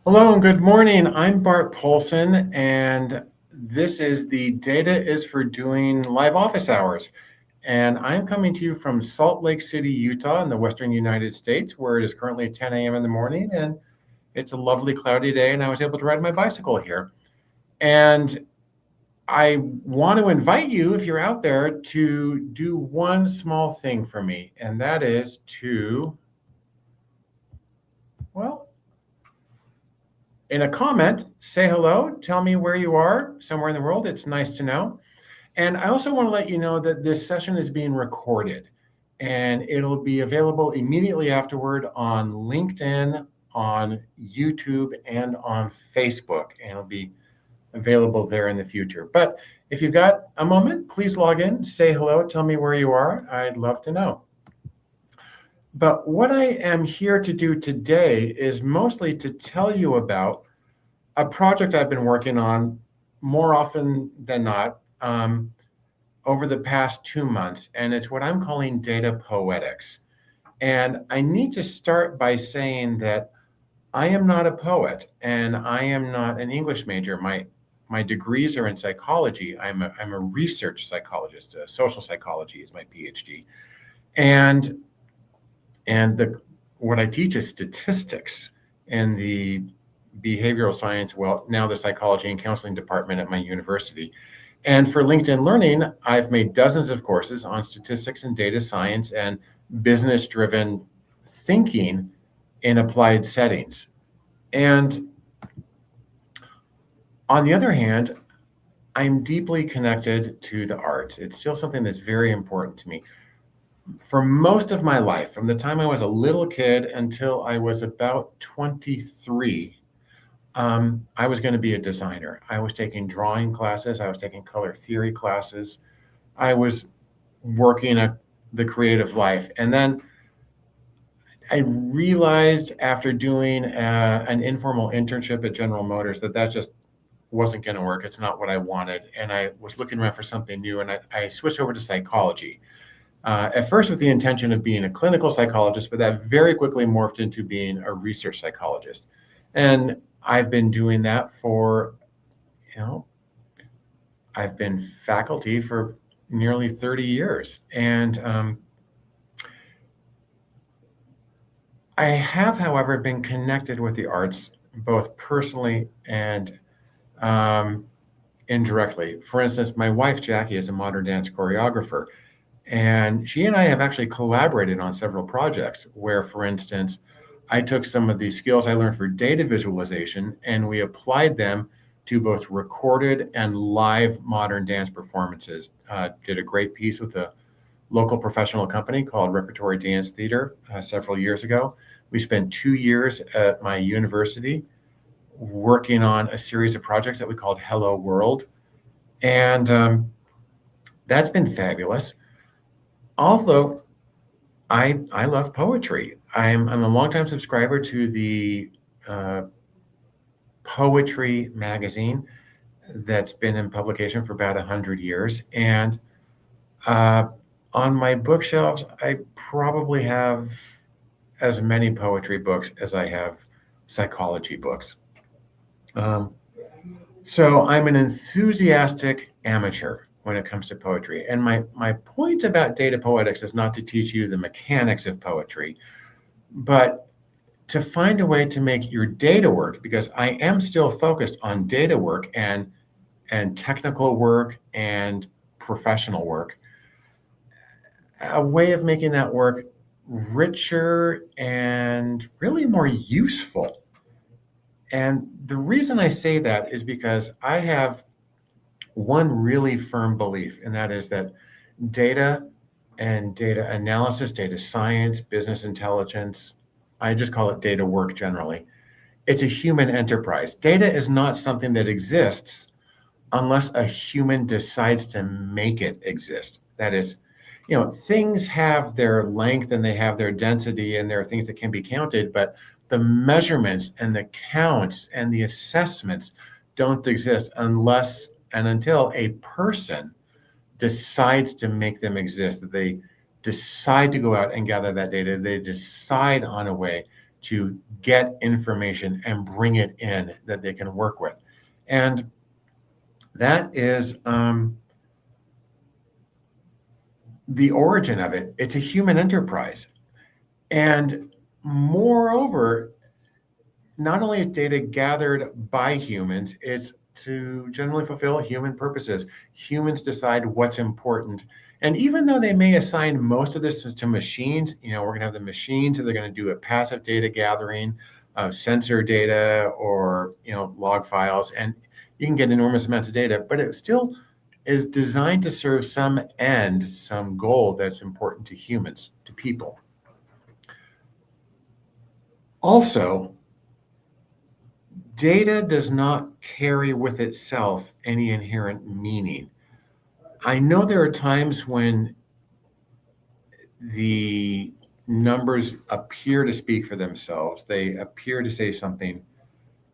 Hello and good morning. I'm Bart Polson, and this is the Data is for Doing live office hours. And I'm coming to you from Salt Lake City, Utah, in the western United States, where it is currently 10 a.m. in the morning, and it's a lovely cloudy day, and I was able to ride my bicycle here. And I want to invite you, if you're out there, to do one small thing for me, and that is to, well, in a comment, say hello, tell me where you are somewhere in the world. It's nice to know. And I also want to let you know that this session is being recorded and it'll be available immediately afterward on LinkedIn, on YouTube, and on Facebook. And it'll be available there in the future. But if you've got a moment, please log in, say hello, tell me where you are. I'd love to know. But what I am here to do today is mostly to tell you about a project I've been working on more often than not over the past 2 months, and it's what I'm calling data poetics. And I need to start by saying that I am not a poet and I am not an English major. My degrees are in psychology. I'm a research psychologist. Social psychology is my PhD. And what I teach is statistics in the behavioral science, well, now the psychology and counseling department at my university. And for LinkedIn Learning, I've made dozens of courses on statistics and data science and business-driven thinking in applied settings. And on the other hand, I'm deeply connected to the arts. It's still something that's very important to me. For most of my life, from the time I was a little kid until I was about 23, I was going to be a designer. I was taking drawing classes. I was taking color theory classes. I was working at the creative life. And then I realized after doing an informal internship at General Motors that just wasn't going to work. It's not what I wanted. And I was looking around for something new, and I switched over to psychology. At first with the intention of being a clinical psychologist, but that very quickly morphed into being a research psychologist. And I've been doing that for, I've been faculty for nearly 30 years. And I have, however, been connected with the arts, both personally and indirectly. For instance, my wife, Jackie, is a modern dance choreographer. And she and I have actually collaborated on several projects where, for instance, I took some of the skills I learned for data visualization and we applied them to both recorded and live modern dance performances. Did a great piece with a local professional company called Repertory Dance Theater several years ago. We spent 2 years at my university working on a series of projects that we called Hello World. And that's been fabulous. Although I love poetry. I'm a longtime subscriber to the poetry magazine that's been in publication for about 100 years. And on my bookshelves, I probably have as many poetry books as I have psychology books. So I'm an enthusiastic amateur when it comes to poetry. And my point about data poetics is not to teach you the mechanics of poetry, but to find a way to make your data work, because I am still focused on data work and technical work and professional work, a way of making that work richer and really more useful. And the reason I say that is because I have one really firm belief, and that is that data and data analysis, data science, business intelligence, I just call it data work generally. It's a human enterprise. Data is not something that exists unless a human decides to make it exist. That is, things have their length and they have their density and there are things that can be counted, but the measurements and the counts and the assessments don't exist unless and until a person decides to make them exist, that they decide to go out and gather that data, they decide on a way to get information and bring it in that they can work with. And that is the origin of it. It's a human enterprise. And moreover, not only is data gathered by humans, it's to generally fulfill human purposes. Humans decide what's important. And even though they may assign most of this to machines, we're going to have the machines that are going to do a passive data gathering, sensor data, or log files, and you can get enormous amounts of data, but it still is designed to serve some end, some goal that's important to humans, to people. Also, data does not carry with itself any inherent meaning. I know there are times when the numbers appear to speak for themselves. They appear to say something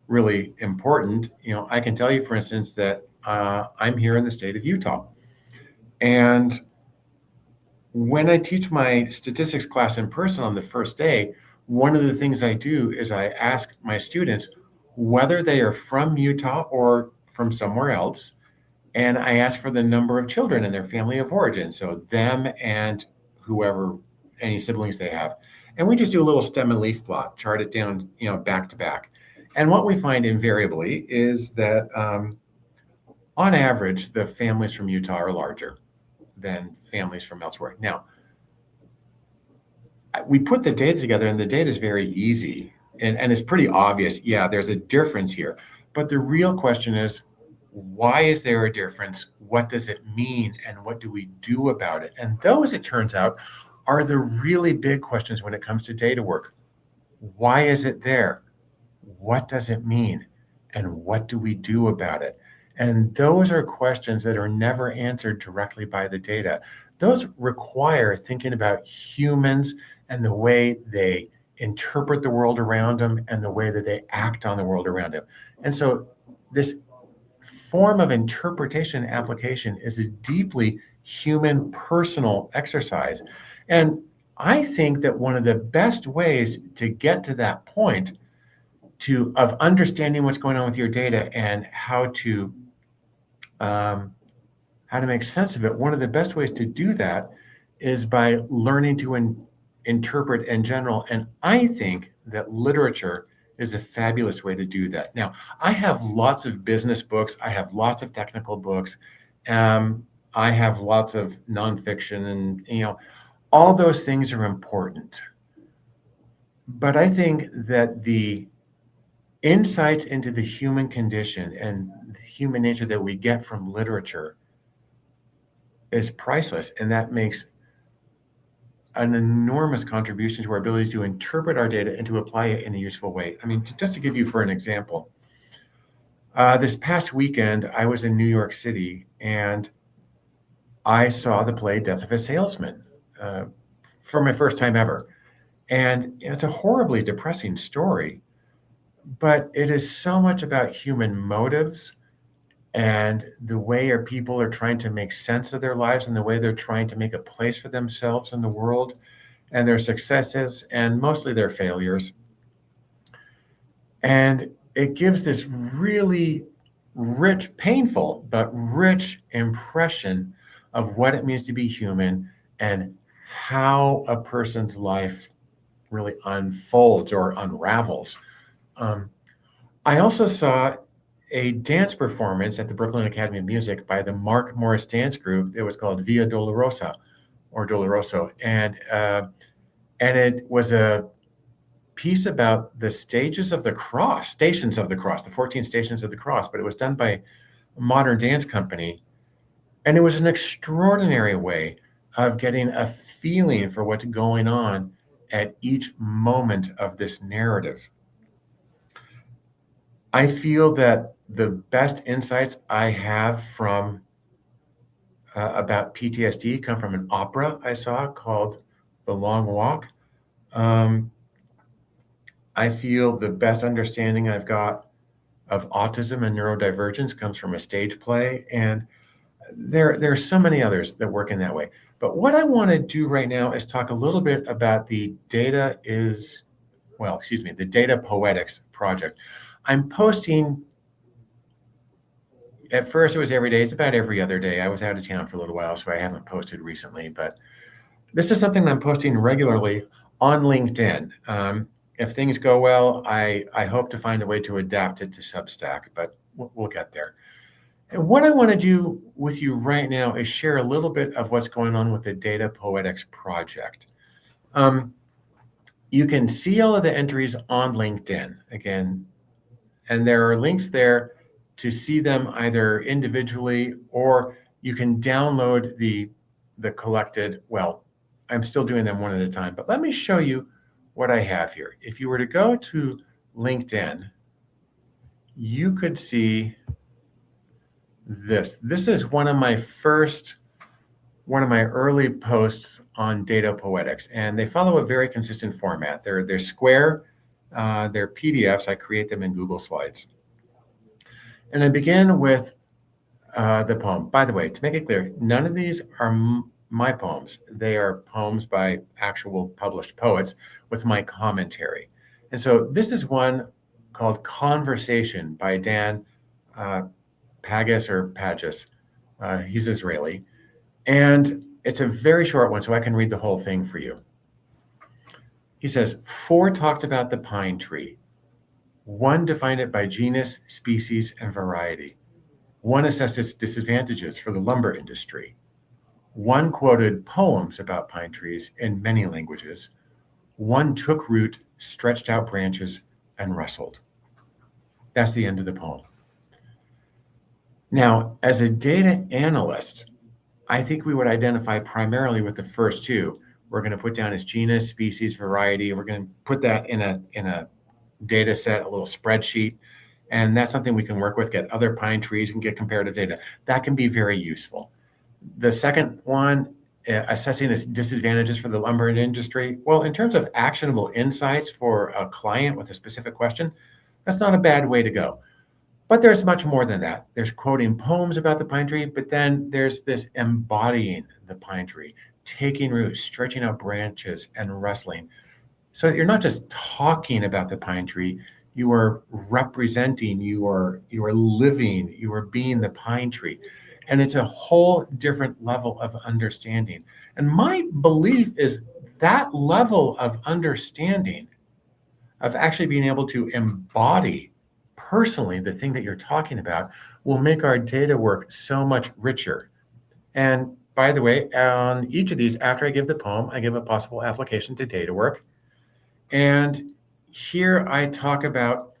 really important. I can tell you, for instance, that I'm here in the state of Utah. And when I teach my statistics class in person on the first day, one of the things I do is I ask my students whether they are from Utah or from somewhere else. And I ask for the number of children in their family of origin. So them and whoever, any siblings they have. And we just do a little stem and leaf plot, chart it down, back to back. And what we find invariably is that on average, the families from Utah are larger than families from elsewhere. Now, we put the data together and the data is very easy and it's pretty obvious. Yeah, there's a difference here. But the real question is, why is there a difference? What does it mean? And what do we do about it? And those, it turns out, are the really big questions when it comes to data work. Why is it there? What does it mean? And what do we do about it? And those are questions that are never answered directly by the data. Those require thinking about humans and the way they interpret the world around them and the way that they act on the world around them. And so this form of interpretation application is a deeply human personal exercise. And I think that one of the best ways to get to that point of understanding what's going on with your data and how to make sense of it, one of the best ways to do that is by learning to interpret in general. And I think that literature is a fabulous way to do that. Now, I have lots of business books. I have lots of technical books. I have lots of nonfiction, and all those things are important. But I think that the insights into the human condition and the human nature that we get from literature is priceless, and that makes an enormous contribution to our ability to interpret our data and to apply it in a useful way. I mean, just to give you for an example, this past weekend, I was in New York City and I saw the play Death of a Salesman for my first time ever. And it's a horribly depressing story, but it is so much about human motives and the way our people are trying to make sense of their lives and the way they're trying to make a place for themselves in the world and their successes and mostly their failures. And it gives this really rich, painful, but rich impression of what it means to be human and how a person's life really unfolds or unravels. I also saw a dance performance at the Brooklyn Academy of Music by the Mark Morris Dance Group. It was called Via Dolorosa or Doloroso. And it was a piece about the stations of the cross, the 14 stations of the cross, but it was done by a modern dance company. And it was an extraordinary way of getting a feeling for what's going on at each moment of this narrative. I feel that the best insights I have from about PTSD come from an opera I saw called The Long Walk. I feel the best understanding I've got of autism and neurodivergence comes from a stage play, and there are so many others that work in that way. But what I want to do right now is talk a little bit about the data is the Data Poetics project. I'm posting, at first it was every day, it's about every other day. I was out of town for a little while, so I haven't posted recently, but this is something I'm posting regularly on LinkedIn. If things go well, I hope to find a way to adapt it to Substack, but we'll get there. And what I want to do with you right now is share a little bit of what's going on with the Data Poetics project. You can see all of the entries on LinkedIn again, and there are links there to see them either individually, or you can download the collected. Well, I'm still doing them one at a time, but let me show you what I have here. If you were to go to LinkedIn, you could see this. This is one of my early posts on Data Poetics, and they follow a very consistent format. They're square, they're PDFs. I create them in Google Slides. And I begin with the poem. By the way, to make it clear, none of these are my poems. They are poems by actual published poets with my commentary. And so this is one called Conversation by Dan Pagas or Pagas. He's Israeli. And it's a very short one, so I can read the whole thing for you. He says, 4 talked about the pine tree. 1 defined it by genus, species, and variety. 1 assessed its disadvantages for the lumber industry. 1 quoted poems about pine trees in many languages. 1 took root, stretched out branches, and rustled. That's the end of the poem. Now, as a data analyst, I think we would identify primarily with the first 2. We're going to put down its genus, species, variety. We're going to put that in a data set, a little spreadsheet. And that's something we can work with, get other pine trees and get comparative data. That can be very useful. The second one, assessing its disadvantages for the lumber industry. Well, in terms of actionable insights for a client with a specific question, that's not a bad way to go. But there's much more than that. There's quoting poems about the pine tree, but then there's this embodying the pine tree, taking root, stretching out branches, and rustling. So you're not just talking about the pine tree, you are representing, you are living, you are being the pine tree. And it's a whole different level of understanding. And my belief is that level of understanding, of actually being able to embody personally the thing that you're talking about, will make our data work so much richer. And by the way, on each of these, after I give the poem, I give a possible application to data work. And here I talk about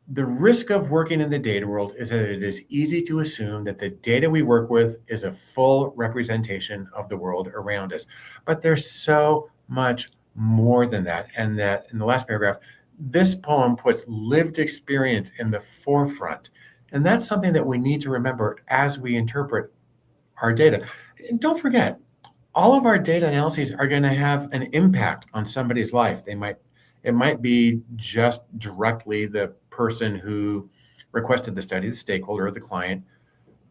the risk of working in the data world is that it is easy to assume that the data we work with is a full representation of the world around us. But there's so much more than that. And that in the last paragraph, this poem puts lived experience in the forefront. And that's something that we need to remember as we interpret our data. And don't forget, all of our data analyses are going to have an impact on somebody's life. It might be just directly the person who requested the study, the stakeholder or the client,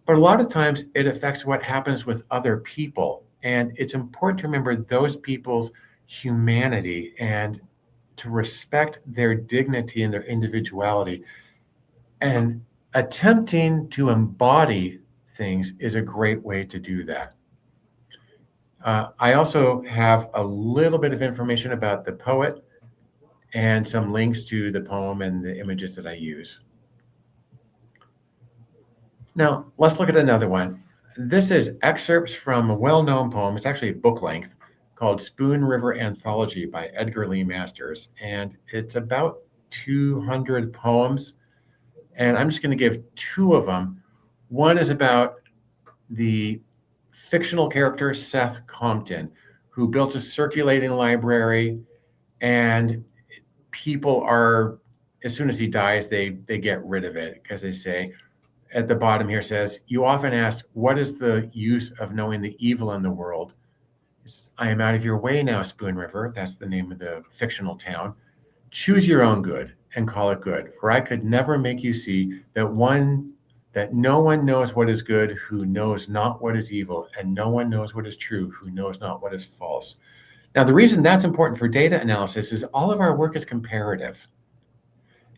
but a lot of times it affects what happens with other people. And it's important to remember those people's humanity and to respect their dignity and their individuality. And attempting to embody things is a great way to do that. I also have a little bit of information about the poet and some links to the poem and the images that I use. Now, let's look at another one. This is excerpts from a well-known poem. It's actually book length, called Spoon River Anthology by Edgar Lee Masters. And it's about 200 poems. And I'm just going to give 2 of them. One is about the fictional character Seth Compton, who built a circulating library, and people are, as soon as he dies, they get rid of it because they say, at the bottom here says, you often ask, what is the use of knowing the evil in the world? He says, I am out of your way now, Spoon River. That's the name of the fictional town. Choose your own good and call it good, for I could never make you see that no one knows what is good who knows not what is evil, and no one knows what is true who knows not what is false. Now, the reason that's important for data analysis is all of our work is comparative.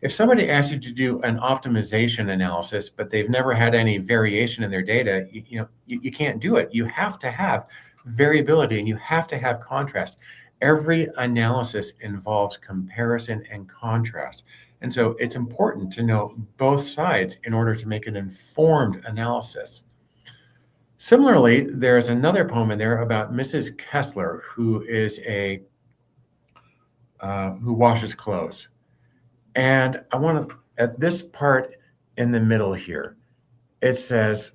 If somebody asks you to do an optimization analysis, but they've never had any variation in their data, you can't do it. You have to have variability and you have to have contrast. Every analysis involves comparison and contrast. And so it's important to know both sides in order to make an informed analysis. Similarly, there's another poem in there about Mrs. Kessler, who is who washes clothes. And I want to, at this part in the middle here, it says,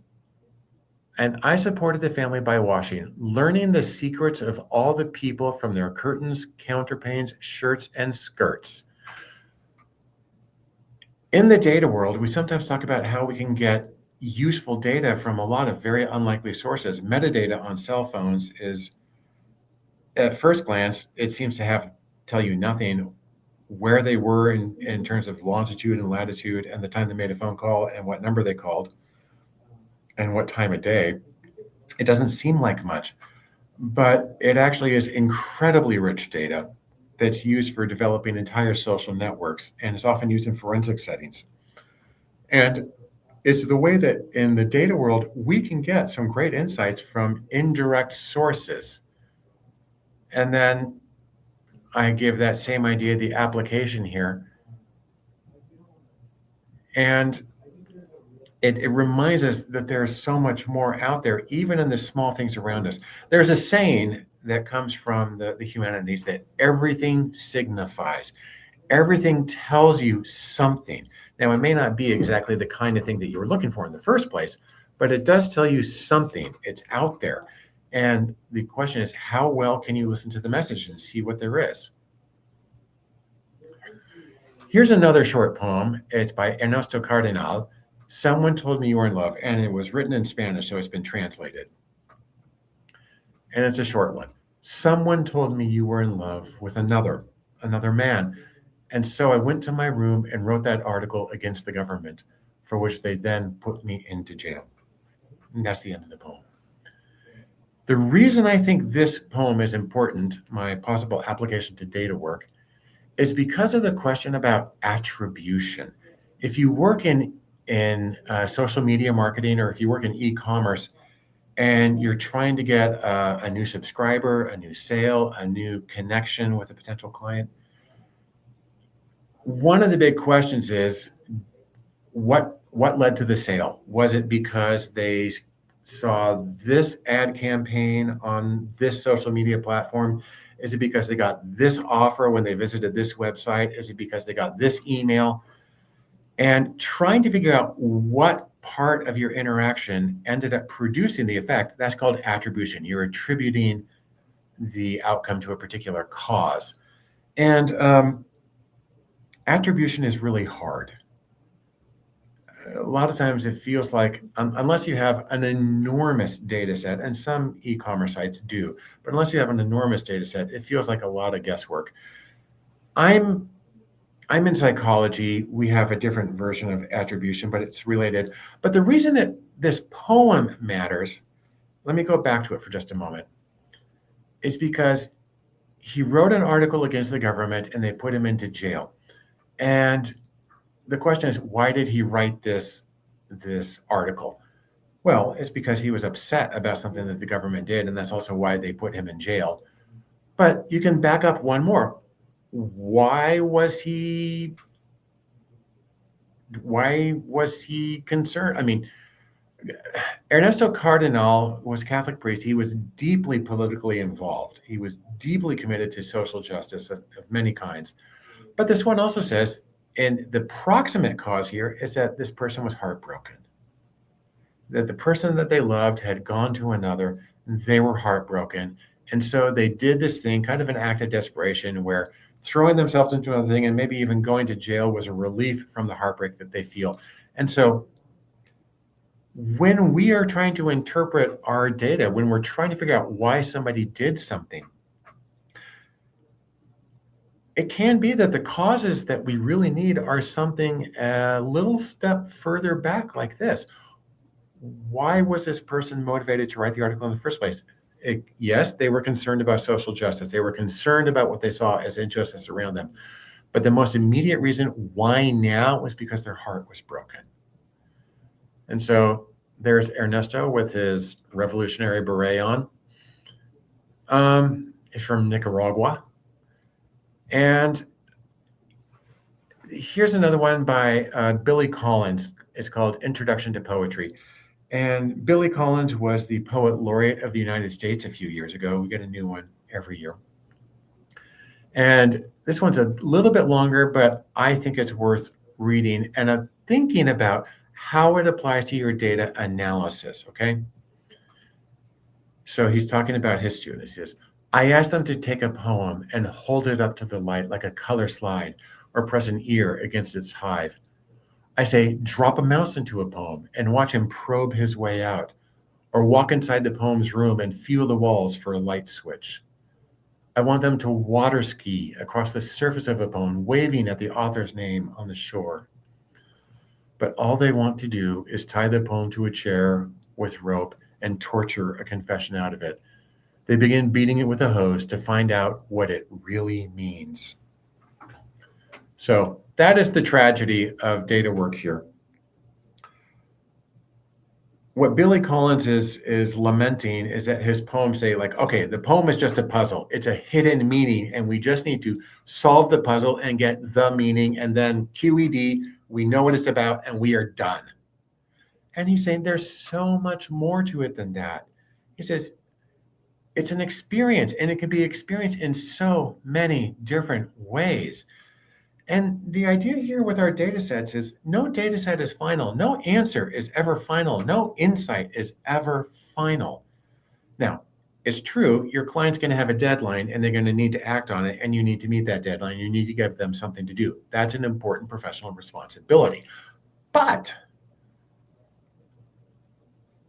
and I supported the family by washing, learning the secrets of all the people from their curtains, counterpanes, shirts, and skirts. In the data world, we sometimes talk about how we can get useful data from a lot of very unlikely sources. Metadata on cell phones is, at first glance, it seems to tell you nothing where they were in terms of longitude and latitude and the time they made a phone call and what number they called and what time of day. It doesn't seem like much, but it actually is incredibly rich data that's used for developing entire social networks, and it's often used in forensic settings. And it's the way that in the data world, we can get some great insights from indirect sources. And then I give that same idea, the application here. And it reminds us that there's so much more out there, even in the small things around us. There's a saying that comes from the humanities that everything signifies. Everything tells you something. Now, it may not be exactly the kind of thing that you were looking for in the first place, but it does tell you something. It's out there. And the question is, how well can you listen to the message and see what there is? Here's another short poem. It's by Ernesto Cardenal. Someone told me you were in love, and it was written in Spanish, so it's been translated. And it's a short one. Someone told me you were in love with another man. And so I went to my room and wrote that article against the government, for which they then put me into jail. And that's the end of the poem. The reason I think this poem is important, my possible application to data work, is because of the question about attribution. If you work in social media marketing, or if you work in e-commerce and you're trying to get a new subscriber, a new sale, a new connection with a potential client, one of the big questions is what led to the sale? Was it because they saw this ad campaign on this social media platform? Is it because they got this offer when they visited this website? Is it because they got this email? And trying to figure out what part of your interaction ended up producing the effect, that's called attribution. You're attributing the outcome to a particular cause. And attribution is really hard. A lot of times it feels like, unless you have an enormous data set, and some e-commerce sites do, but unless you have an enormous data set, it feels like a lot of guesswork. I'm in psychology. We have a different version of attribution, but it's related. But the reason that this poem matters, let me go back to it for just a moment, is because he wrote an article against the government and they put him into jail. And the question is, why did he write this article? Well, it's because he was upset about something that the government did, and that's also why they put him in jail. But you can back up one more. Why was he concerned? I mean, Ernesto Cardenal was a Catholic priest. He was deeply politically involved. He was deeply committed to social justice of many kinds. But this one also says, and the proximate cause here is that this person was heartbroken, that the person that they loved had gone to another, they were heartbroken. And so they did this thing, kind of an act of desperation, where throwing themselves into another thing and maybe even going to jail was a relief from the heartbreak that they feel. And so when we are trying to interpret our data, when we're trying to figure out why somebody did something, it can be that the causes that we really need are something a little step further back, like this. Why was this person motivated to write the article in the first place? Yes, they were concerned about social justice. They were concerned about what they saw as injustice around them. But the most immediate reason why now was because their heart was broken. And so there's Ernesto with his revolutionary beret on. He's from Nicaragua. And here's another one by Billy Collins. It's called Introduction to Poetry. And Billy Collins was the Poet Laureate of the United States a few years ago. We get a new one every year. And this one's a little bit longer, but I think it's worth reading and thinking about how it applies to your data analysis, okay? So he's talking about his students. He says, I asked them to take a poem and hold it up to the light like a color slide or press an ear against its hive. I say, drop a mouse into a poem and watch him probe his way out, or walk inside the poem's room and feel the walls for a light switch. I want them to water ski across the surface of a poem, waving at the author's name on the shore. But all they want to do is tie the poem to a chair with rope and torture a confession out of it. They begin beating it with a hose to find out what it really means. So that is the tragedy of data work here. What Billy Collins is lamenting is that his poems say, like, okay, the poem is just a puzzle. It's a hidden meaning, and we just need to solve the puzzle and get the meaning, and then QED, we know what it's about, and we are done. And he's saying there's so much more to it than that. He says it's an experience, and it can be experienced in so many different ways. And the idea here with our data sets is no data set is final. No answer is ever final. No insight is ever final. Now, it's true, your client's going to have a deadline and they're going to need to act on it, and you need to meet that deadline. You need to give them something to do. That's an important professional responsibility. But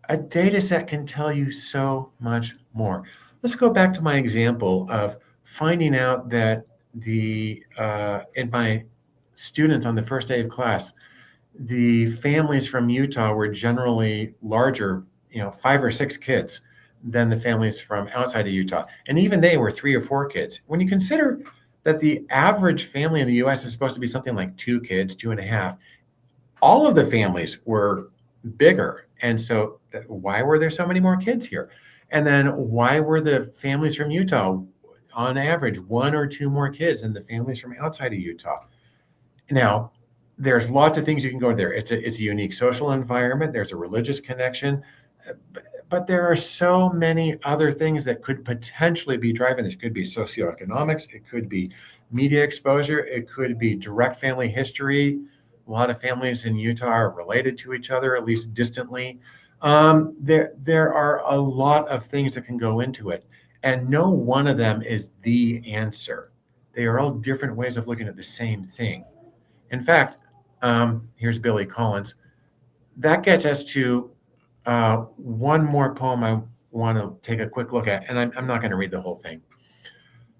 a data set can tell you so much more. Let's go back to my example of finding out that in my students on the first day of class, the families from Utah were generally larger, 5 or 6 kids than the families from outside of Utah. And even they were 3 or 4 kids. When you consider that the average family in the US is supposed to be something like 2 kids, 2.5, all of the families were bigger. And so why were there so many more kids here? And then why were the families from Utah on average 1 or 2 more kids than the families from outside of Utah? Now, there's lots of things you can go there. It's a unique social environment. There's a religious connection, but there are so many other things that could potentially be driving this. It could be socioeconomics. It could be media exposure. It could be direct family history. A lot of families in Utah are related to each other, at least distantly. There are a lot of things that can go into it, and no one of them is the answer. They are all different ways of looking at the same thing. In fact, here's Billy Collins. That gets us to one more poem I want to take a quick look at, and I'm not going to read the whole thing.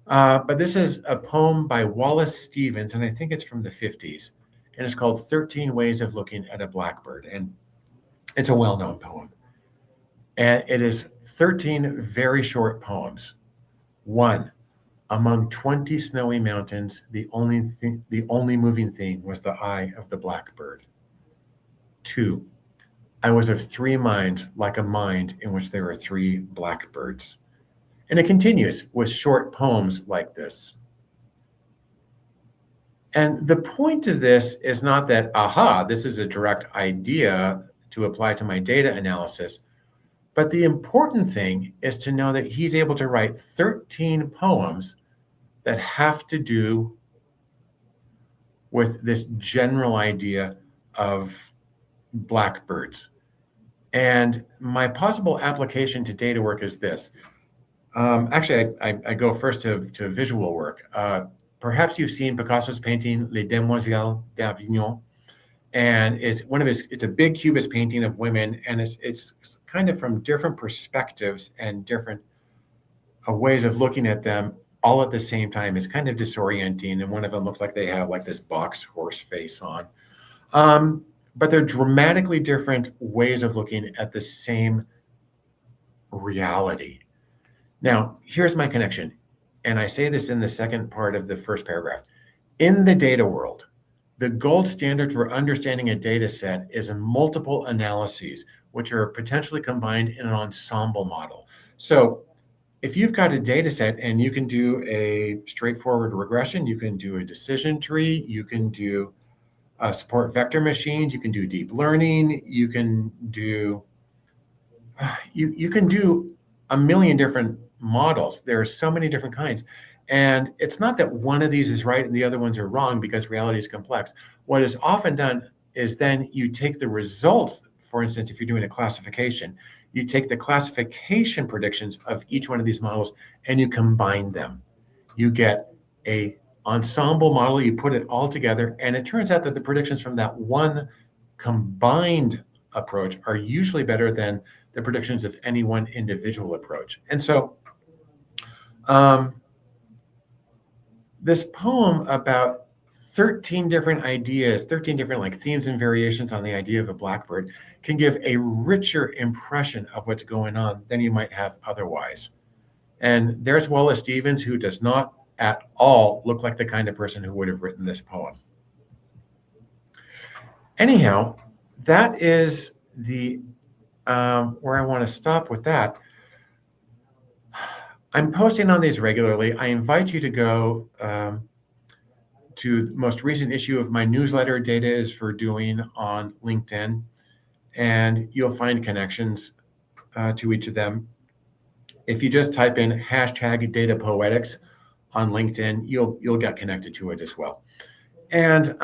But this is a poem by Wallace Stevens, and I think it's from the 50s, and it's called 13 Ways of Looking at a Blackbird, and it's a well-known poem. And it is 13 very short poems. 1, among 20 snowy mountains, the only moving thing was the eye of the blackbird. 2, I was of 3 minds, like a mind in which there are 3 blackbirds. And it continues with short poems like this. And the point of this is not that, aha, this is a direct idea to apply to my data analysis, but the important thing is to know that he's able to write 13 poems that have to do with this general idea of blackbirds. And my possible application to data work is this. Actually, I go first to visual work. Perhaps you've seen Picasso's painting Les Demoiselles d'Avignon, and it's a big cubist painting of women, and it's kind of from different perspectives and different ways of looking at them all at the same time. It's kind of disorienting, and one of them looks like they have like this box horse face on. But they're dramatically different ways of looking at the same reality. Now, here's my connection. And I say this in the second part of the first paragraph. In the data world, the gold standard for understanding a data set is in multiple analyses, which are potentially combined in an ensemble model. So if you've got a data set and you can do a straightforward regression, you can do a decision tree, you can do support vector machines, you can do deep learning, you can do you can do a million different models. There are so many different kinds. And it's not that one of these is right and the other ones are wrong, because reality is complex. What is often done is then you take the results, for instance, if you're doing a classification, you take the classification predictions of each one of these models and you combine them. You get a ensemble model, you put it all together, and it turns out that the predictions from that one combined approach are usually better than the predictions of any one individual approach. And so um, this poem about 13 different ideas, 13 different like themes and variations on the idea of a blackbird can give a richer impression of what's going on than you might have otherwise. And there's Wallace Stevens, who does not at all look like the kind of person who would have written this poem. Anyhow, that is the where I want to stop with that. I'm posting on these regularly. I invite you to go to the most recent issue of my newsletter, Data is for Doing, on LinkedIn, and you'll find connections to each of them. If you just type in hashtag Data Poetics on LinkedIn, you'll get connected to it as well. And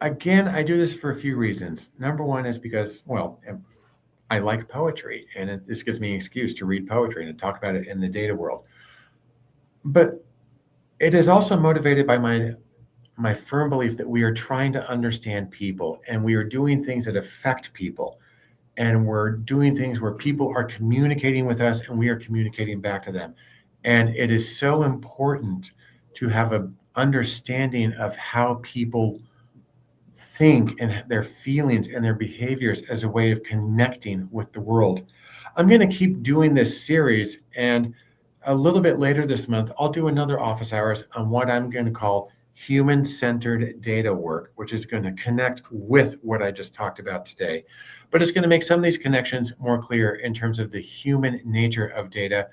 again, I do this for a few reasons. Number one is because, well, I like poetry, and this gives me an excuse to read poetry and to talk about it in the data world. But it is also motivated by my firm belief that we are trying to understand people, and we are doing things that affect people, and we're doing things where people are communicating with us and we are communicating back to them. And it is so important to have an understanding of how people think and their feelings and their behaviors as a way of connecting with the world. I'm going to keep doing this series, and a little bit later this month, I'll do another office hours on what I'm going to call human-centered data work, which is going to connect with what I just talked about today. But it's going to make some of these connections more clear in terms of the human nature of data,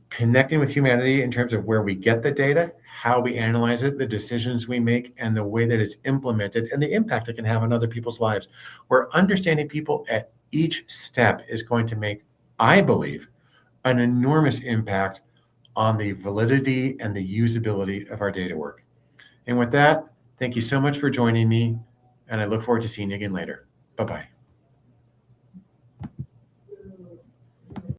connecting with humanity in terms of where we get the data, how we analyze it, the decisions we make, and the way that it's implemented, and the impact it can have on other people's lives. Where understanding people at each step is going to make, I believe, an enormous impact on the validity and the usability of our data work. And with that, thank you so much for joining me, and I look forward to seeing you again later. Bye-bye.